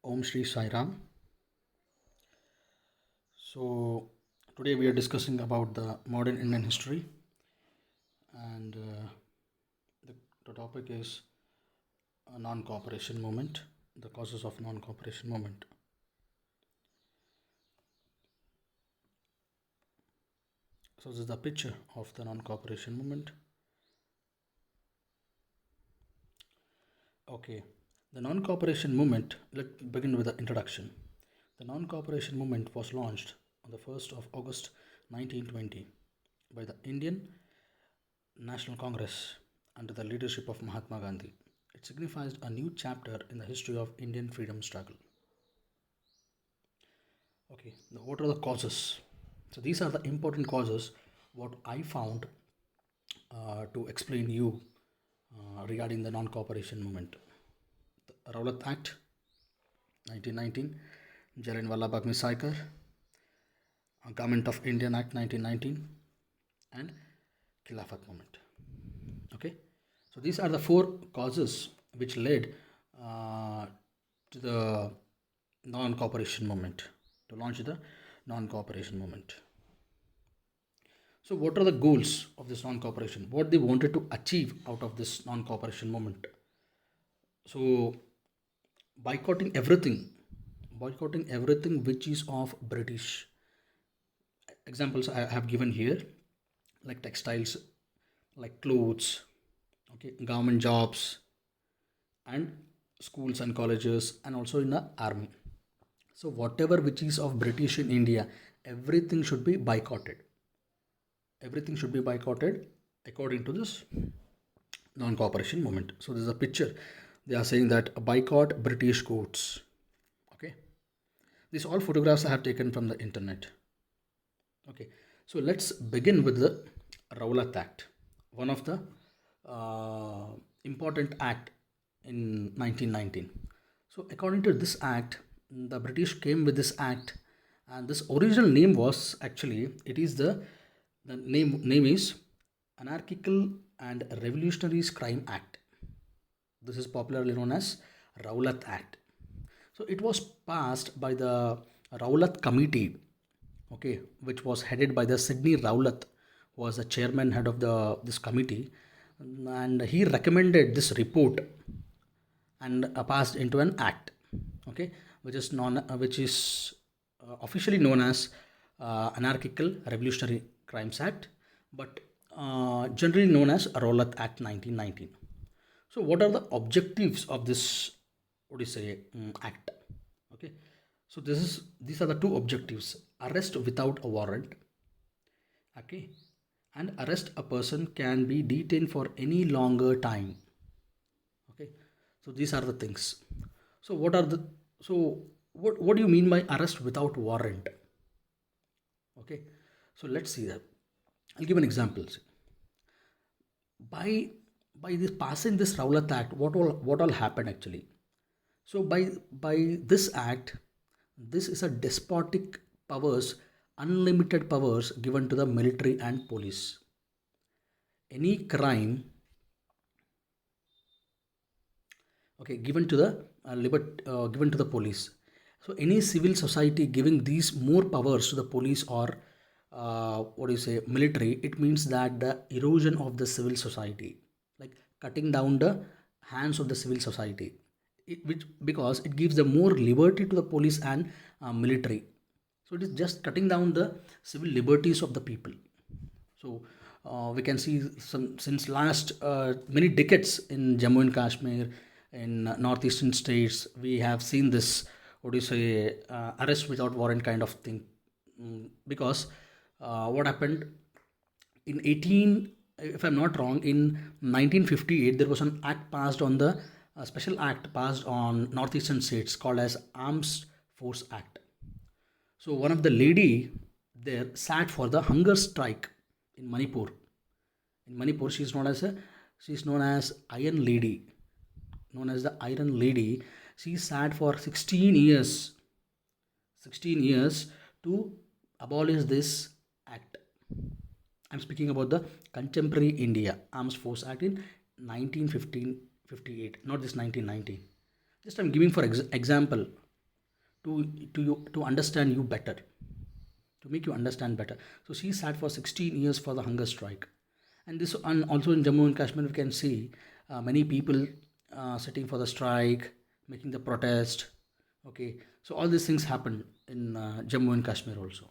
Om Shri Sai Ram. So, today we are discussing about the modern Indian history, and the, the topic is non cooperation movement, the causes of non cooperation movement. So, this is the picture of the non cooperation movement. Okay, the non cooperation movement, let's begin with the introduction. The non cooperation movement was launched on the 1st of August 1920 by the Indian National Congress under the leadership of Mahatma Gandhi. It signifies a new chapter in the history of Indian freedom struggle. Okay, what are the causes? So these are the important causes what I found to explain you regarding the non-cooperation movement. The Rowlatt Act, 1919, Jallianwala Bagh Massacre, Government of Indian Act, 1919, and Khilafat movement. Okay, so these are the four causes which led to the non-cooperation movement, to launch the non-cooperation movement. So what are the goals of this non-cooperation? What they wanted to achieve out of this non-cooperation movement? So boycotting boycotting everything which is of British. Examples I have given here, like textiles, like clothes, okay, government jobs, and schools and colleges, and also in the army. So whatever which is of British in India, everything should be boycotted. Everything should be boycotted according to this non-cooperation movement. So this is a picture. They are saying that boycott British goods. Okay. These all photographs I have taken from the internet. Okay. So let's begin with the Rowlatt Act, one of the important act in 1919. So according to this act, the British came with this act, and this original name was actually, it is the name is Anarchical and Revolutionary Crime Act. This is popularly known as Rowlatt Act. So it was passed by the Rowlatt Committee, okay, which was headed by the Sidney Rowlatt, who was the chairman head of the this committee, and he recommended this report and passed into an act, okay, which is officially known as Anarchical Revolutionary Crimes Act, but generally known as Rowlatt Act 1919. So what are the objectives of this, what do you say, act? Okay, so these are the two objectives: arrest without a warrant, okay, and arrest a person can be detained for any longer time. Okay, so these are the things. So what do you mean by arrest without warrant? Okay, so let's see that. I'll give an example. By this passing this Rowlatt Act, what all happened actually? So by this act, this is a despotic powers, unlimited powers given to the military and police. Any crime, okay, given to the given to the police. So any civil society giving these more powers to the police or what do you say, military, it means that the erosion of the civil society, like cutting down the hands of the civil society, which because it gives the more liberty to the police and military. So it is just cutting down the civil liberties of the people. So we can see some since last many decades in Jammu and Kashmir, in northeastern states, we have seen this, what do you say, arrest without warrant kind of thing. Because what happened in 18, if I'm not wrong, in 1958 there was an act passed on the special act passed on northeastern states called as Arms Force Act. So one of the lady there sat for the hunger strike in Manipur. In Manipur, she's known as Iron Lady, known as the Iron Lady. She sat for 16 years, 16 years to abolish this act. I'm speaking about the contemporary India Arms Force Act in 1915 58, not this 1919. Just I'm giving for example. to understand you better, to make you understand better. So she sat for 16 years for the hunger strike. And also in Jammu and Kashmir, we can see many people sitting for the strike, making the protest. Okay, so all these things happened in Jammu and Kashmir also.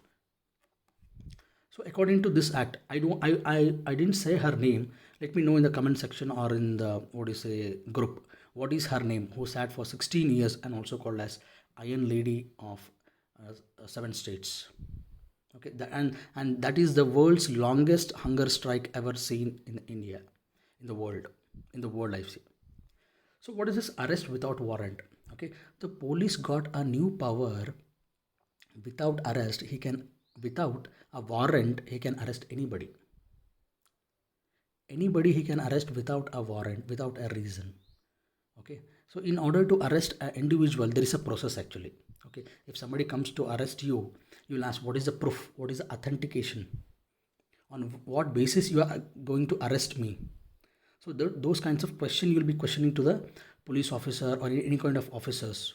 So according to this act, I didn't say her name. Let me know in the comment section or in the what is a group. What is her name? Who sat for 16 years and also called as Iron Lady of 7 states. Okay, and that is the world's longest hunger strike ever seen in India, in the world I see. So what is this arrest without warrant? Okay, the police got a new power. Without arrest, without a warrant, he can arrest anybody. Anybody he can arrest without a warrant, without a reason. Okay, so in order to arrest an individual, there is a process actually. Okay, if somebody comes to arrest you, you will ask what is the proof, what is the authentication, on what basis you are going to arrest me. So those kinds of question you'll be questioning to the police officer or any kind of officers,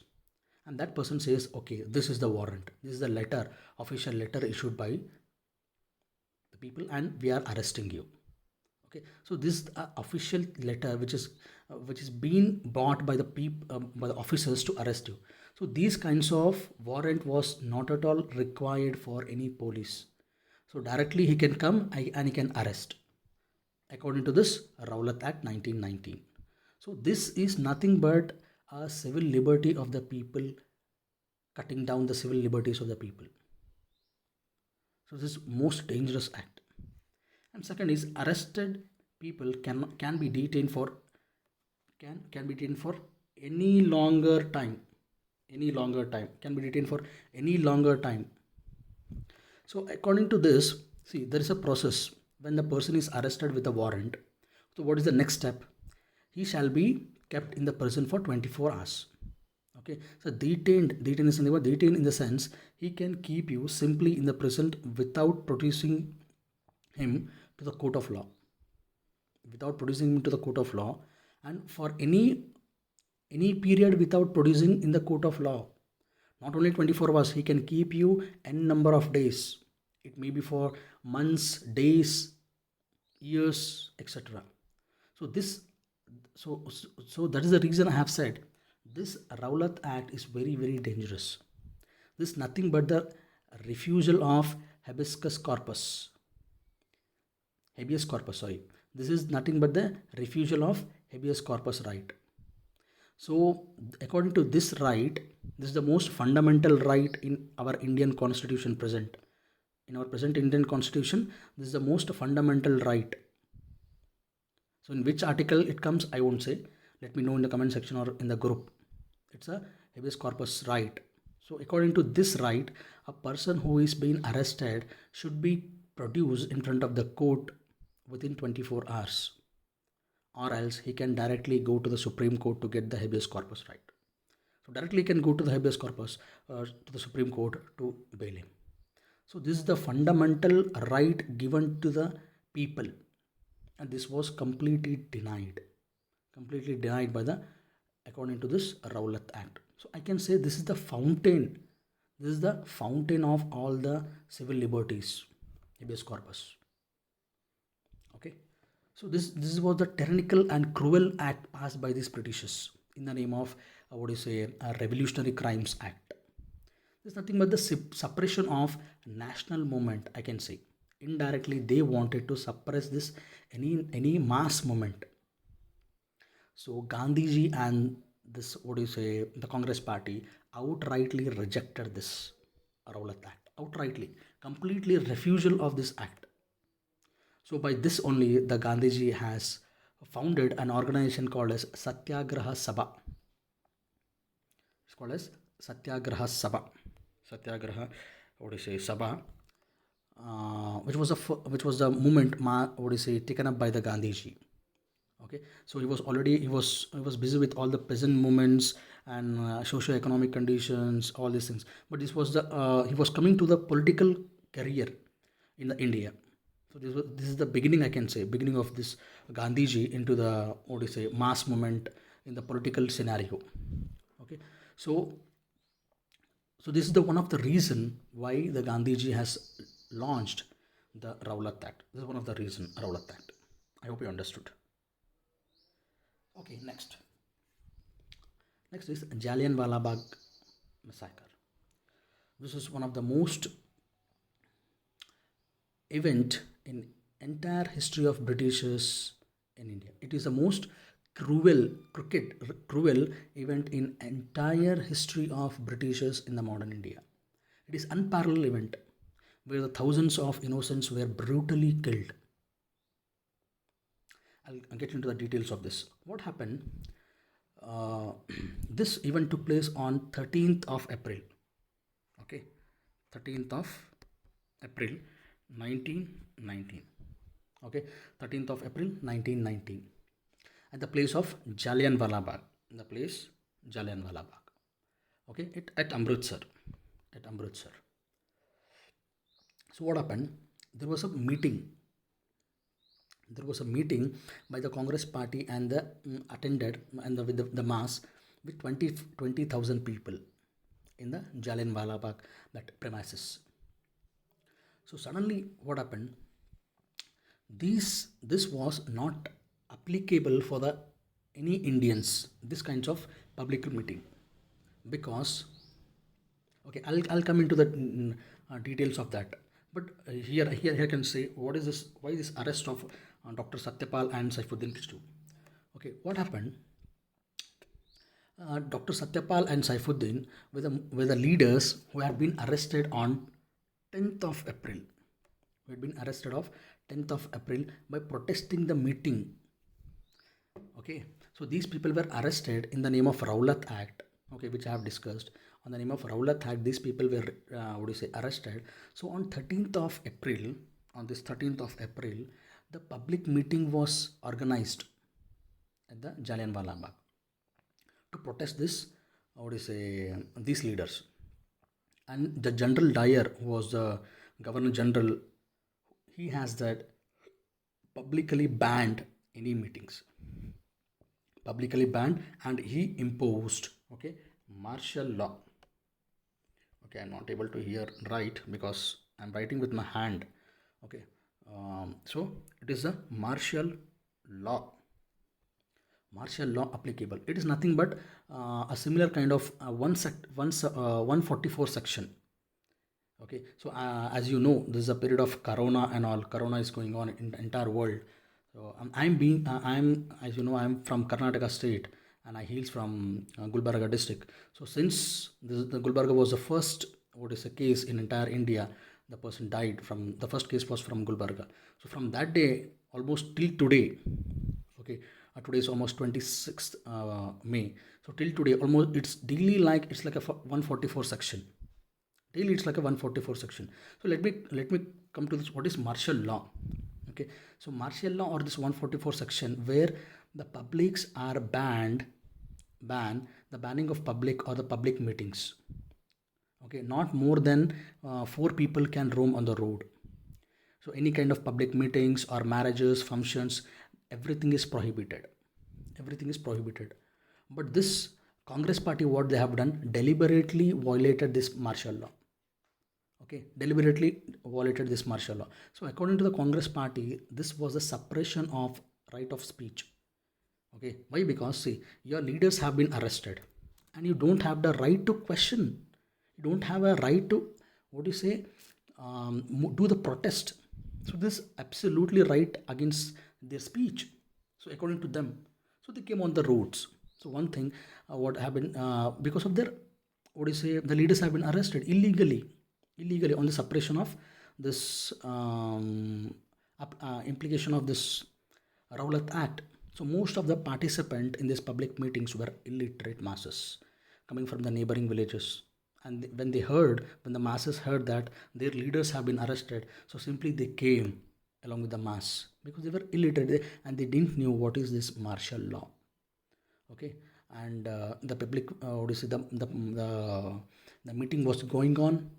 and that person says, okay, this is the warrant, this is the letter, official letter issued by the people, and we are arresting you. Okay, so this official letter which is being bought by the by the officers to arrest you. So these kinds of warrant was not at all required for any police. So directly he can come and he can arrest according to this Rowlatt Act 1919. So this is nothing but a civil liberty of the people, cutting down the civil liberties of the people. So this is most dangerous act. And second is arrested people can be detained for can be detained for any longer time, can be detained for any longer time. So according to this, see, there is a process when the person is arrested with a warrant. So what is the next step? He shall be kept in the prison for 24 hours. Okay, so detained is something, detained in the sense he can keep you simply in the prison without producing him to the court of law, and for any period without producing in the court of law. Not only 24 hours, he can keep you n number of days. It may be for months, days, years, etc. So that is the reason I have said this Rowlatt Act is very, very dangerous. This is nothing but the refusal of habeas corpus. This is nothing but the refusal of habeas corpus right. So according to this right, this is the most fundamental right in our Indian constitution present. In our present Indian constitution, this is the most fundamental right. So in which article it comes, I won't say. Let me know in the comment section or in the group. It's a habeas corpus right. So according to this right, a person who is being arrested should be produced in front of the court within 24 hours, or else he can directly go to the Supreme Court to get the habeas corpus right. So directly he can go to the habeas corpus to the Supreme Court to bail him. So this is the fundamental right given to the people, and this was completely denied by the, according to this Rowlatt Act. So I can say this is the fountain. This is the fountain of all the civil liberties, habeas corpus. Okay, so this was the tyrannical and cruel act passed by these Britishers in the name of a Revolutionary Crimes Act. There's nothing but the suppression of national movement, I can say. Indirectly, they wanted to suppress this any mass movement. So Gandhiji and this the Congress Party outrightly rejected this Rowlatt Act. Outrightly, completely refusal of this act. So by this only, the Gandhiji has founded an organization called as Satyagraha Sabha. It's called as Satyagraha Sabha. Sabha, which was the movement taken up by the Gandhiji. Okay, so he was busy with all the present movements and socio-economic conditions, all these things. But this was he was coming to the political career in the India. So this is the beginning, I can say, beginning of this Gandhiji into the mass movement in the political scenario. Okay, so So this is the one of the reason why the Gandhiji has launched the Rowlatt Act. This is one of the reason Rowlatt Act. I hope you understood. Okay, next. Next is Jallianwala Bagh massacre. This is one of the most event in entire history of Britishers in India. It is the most cruel event in entire history of Britishers in the modern India. It is unparalleled event where the thousands of innocents were brutally killed. I'll get into the details of this. What happened? This event took place on 13th of April. Okay, 13th of April 1919. Okay, 13th of April 1919 at the place of Jallianwala Bagh. The place Jallianwala Bagh. Okay, at Amritsar. At Amritsar. So what happened? There was a meeting. There was a meeting by the Congress party and the attended and with the mass with 20,000 people in the Jallianwala Bagh that premises. So suddenly what happened? This was not applicable for the any Indians. This kinds of public meeting, because okay, I'll come into the details of that. But here I can say what is this? Why this arrest of Dr. Satyapal and Saifuddin Kishtu? Okay, what happened? Dr. Satyapal and Saifuddin were the leaders who had been arrested on 10th of April. Who had been arrested of 10th of April by protesting the meeting. Okay, so these people were arrested in the name of Rowlatt Act. Okay, which I have discussed. On the name of Rowlatt Act, these people were arrested. So on 13th of April, on this 13th of April, the public meeting was organized at the Jallianwala Bagh to protest this, these leaders. And the General Dyer, who was the Governor General, he has that publicly banned any meetings. Publicly banned, and he imposed martial law. Okay, I'm not able to write because I'm writing with my hand. Okay, so it is a martial law. Martial law applicable. It is nothing but a similar kind of 144 section. Okay, so as you know, this is a period of Corona and all. Corona is going on in the entire world. So I'm as you know, I'm from Karnataka state and I hails from Gulbarga district. So since the Gulbarga was the first case in entire India, the person died from the first case was from Gulbarga. So from that day almost till today, okay, today is almost 26th May. So till today almost it's daily like it's like a 144 section. Daily it's like a 144 section. So let me come to this. What is martial law? Okay, so martial law, or this 144 section, where the publics are ban the banning of public or the public meetings. Okay, not more than 4 people can roam on the road. So any kind of public meetings or marriages, functions, everything is prohibited. Everything is prohibited. But this Congress party, what they have done, deliberately violated this martial law. Okay, deliberately violated this martial law. So according to the Congress party, this was a suppression of right of speech. Okay, why? Because see, your leaders have been arrested and you don't have the right to question. You don't have a right to do the protest. So this is absolutely right against their speech. So according to them, so they came on the roads. So one thing, what happened, because of their the leaders have been arrested illegally on the suppression of this implication of this Rowlatt Act. So most of the participants in these public meetings were illiterate masses coming from the neighboring villages. And when the masses heard that their leaders have been arrested, so simply they came along with the mass because they were illiterate and they didn't know what is this martial law. Okay, and the public, the meeting was going on.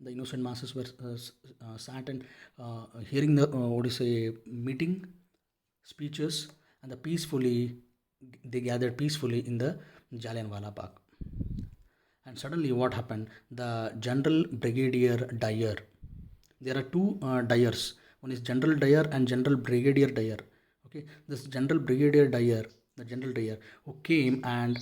The innocent masses were sat and hearing the meeting speeches, and they gathered peacefully in the Jallianwala Bagh. And suddenly what happened, the general brigadier Dyer, there are two Dyers, one is General Dyer and General Brigadier Dyer. Okay, this General Brigadier Dyer, the General Dyer, who came and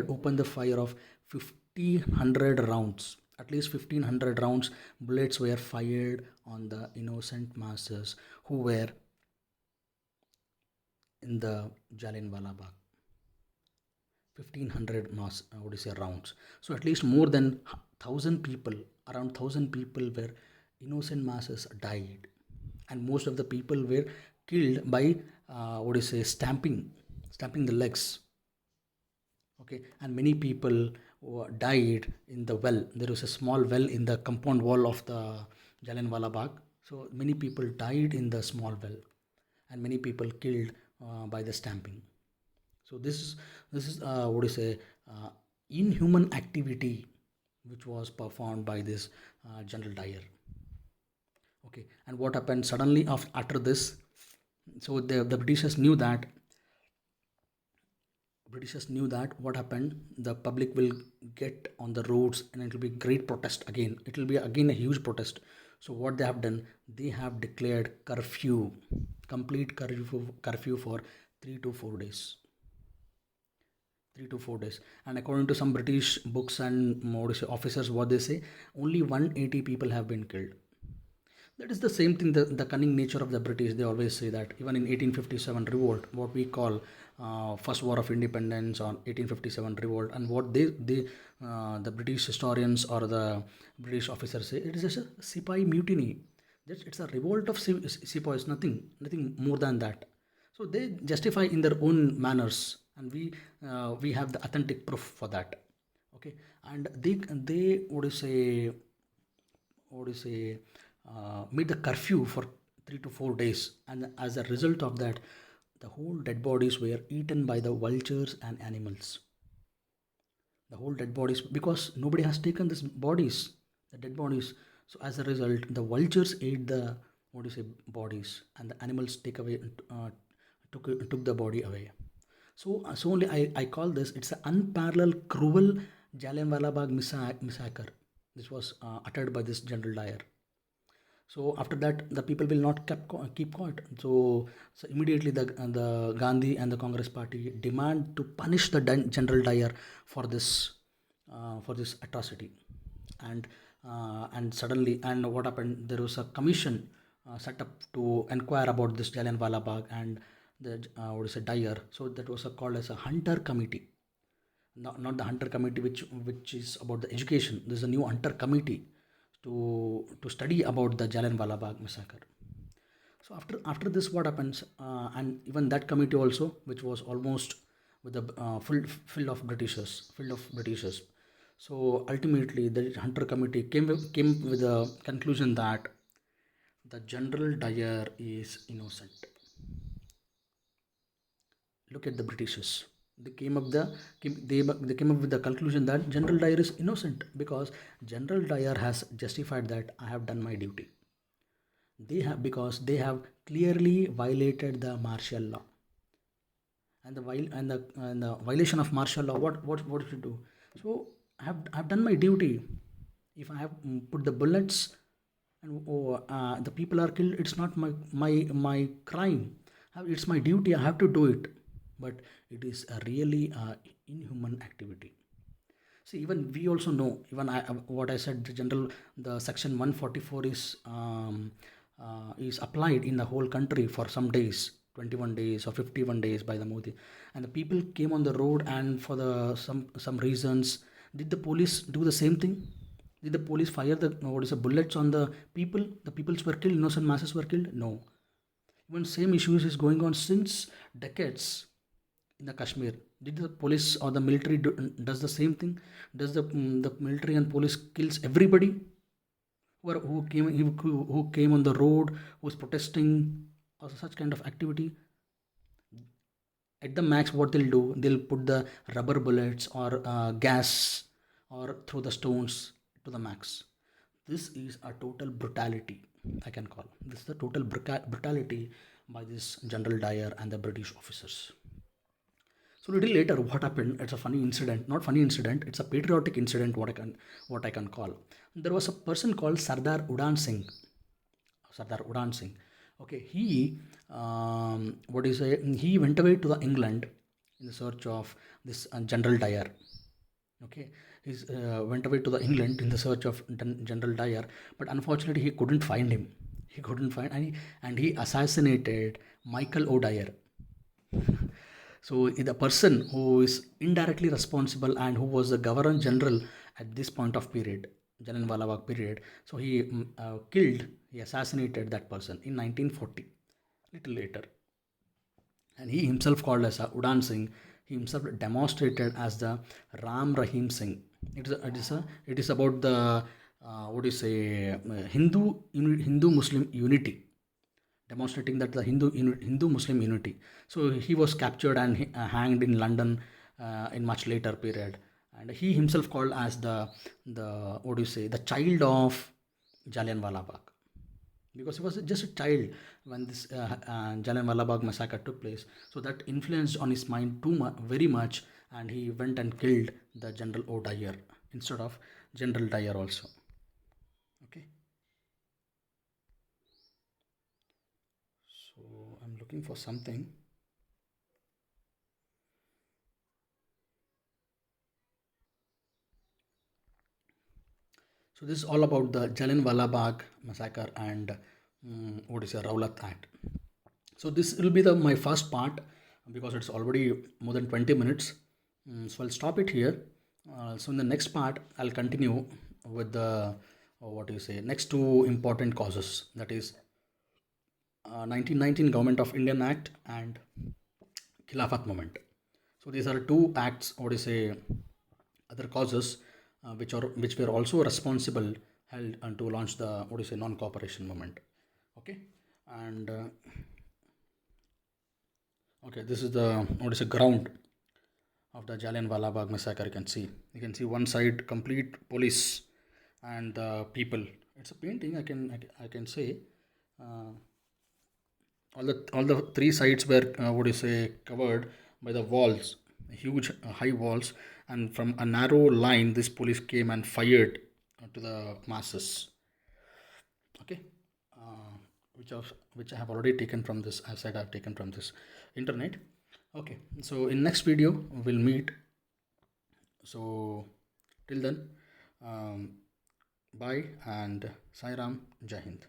opened the fire of 1500 rounds, at least 1500 rounds bullets were fired on the innocent masses who were in the Jallianwala Bagh. 1500 mass what is say rounds. So at least more than 1000 people, around 1000 people were innocent masses died, and most of the people were killed by what is say stamping the legs. Okay, and many people died in the well. There was a small well in the compound wall of the Jallianwala Bagh. So many people died in the small well, and many people killed by the stamping. So this is what is a inhuman activity which was performed by this General Dyer. Okay, and what happened suddenly after this? So the Britishers knew that what happened, the public will get on the roads and it will be great protest again. It will be again a huge protest. So what they have done, they have declared curfew, complete curfew for 3 to 4 days. 3 to 4 days. And according to some British books and officers, what they say, only 180 people have been killed. That is the same thing, the cunning nature of the British. They always say that even in 1857 revolt, what we call First War of Independence or 1857 revolt, and what the British historians or the British officers say, it is just a Sipahi mutiny. It's a revolt of Sepoys, nothing more than that. So they justify in their own manners, and we have the authentic proof for that. Okay, and they what do you say made the curfew for 3 to 4 days, and as a result of that, the whole dead bodies were eaten by the vultures and animals. The whole dead bodies, because nobody has taken this bodies, the dead bodies. So as a result, the vultures ate the bodies, and the animals take away took the body away. So only I call this, it's an unparalleled cruel Jallianwala Bagh massacre. This was uttered by this General Dyer. So after that, the people will not keep quiet. So immediately the Gandhi and the Congress party demand to punish the General Dyer for this atrocity. And suddenly, and what happened? There was a commission set up to inquire about this Jallianwala Bagh and the Dyer. So that was called as a Hunter Committee. Not the Hunter Committee which is about the education. There's a new Hunter Committee to study about the Jallianwala Bagh massacre. So after this, what happens? And even that committee also, which was almost with the filled of Britishers. So ultimately, the Hunter Committee came with a conclusion that the General Dyer is innocent. Look at the Britishers. They they came up with the conclusion that General Dyer is innocent because General Dyer has justified that I have done my duty. Because they have clearly violated the martial law, and the violation of martial law. What should do? So I have done my duty. If I have put the bullets and the people are killed, it's not my crime. It's my duty. I have to do it. But it is a really inhuman activity. See, even we also know, even what I said, the section 144 is applied in the whole country for some days, 21 days or 51 days by the Modi, and the people came on the road, and for the some reasons, did the police do the same thing? Did the police fire the bullets on the people? The peoples were killed, innocent masses were killed. No, even same issues is going on since decades in the Kashmir. Did the police or the military does the same thing? Does the military and police kills everybody who came on the road, who was protesting or such kind of activity? At the max, what they'll do, they'll put the rubber bullets or gas or throw the stones to the max. This is a total brutality, I can call. This is the total brutality by this General Dyer and the British officers. So little later, what happened? It's a funny incident, not funny incident. It's a patriotic incident. What I can call. There was a person called Sardar Udan Singh. Sardar Udan Singh. Okay, what do you say? He went away to the England in the search of this General Dyer. Okay, he went away to the England in the search of General Dyer, but unfortunately he couldn't find him. He couldn't find, and he assassinated Michael O'Dyer. So the person who is indirectly responsible and who was the Governor General at this point of period, Jallianwala Bagh period, so he assassinated that person in 1940, little later. And he himself called as Udan Singh. He himself demonstrated as the Ram Rahim Singh. It is about the what do you say Hindu Muslim unity, demonstrating that the Hindu Muslim unity. So he was captured and hanged in London in much later period, and he himself called as the what do you say the child of Jallianwala Bagh, because he was just a child when this Jallianwala Bagh massacre took place. So that influenced on his mind very much, and he went and killed the General O'Dyer instead of General Dyer also. Okay. So I'm looking for something. So this is all about the Jallianwala Bagh massacre and what is a Rowlatt Act. So this will be the my first part because it's already more than 20 minutes. So I'll stop it here. So in the next part, I'll continue with the what do you say next two important causes, that is 1919 Government of Indian Act and Khilafat movement. So these are two acts, what do you say, other causes which were also responsible held to launch the what do you say non-cooperation movement. Okay, and okay, this is the what is a ground of the Jallianwala Bagh massacre. You can see one side complete police and the people. It's a painting. I can say all the three sides were what do you say covered by the walls, huge high walls, and from a narrow line, this police came and fired to the masses. Okay, which I have already taken from this. I said I've taken from this internet. Okay, so in next video we'll meet. So till then, bye and Sai Ram, Jai Hind.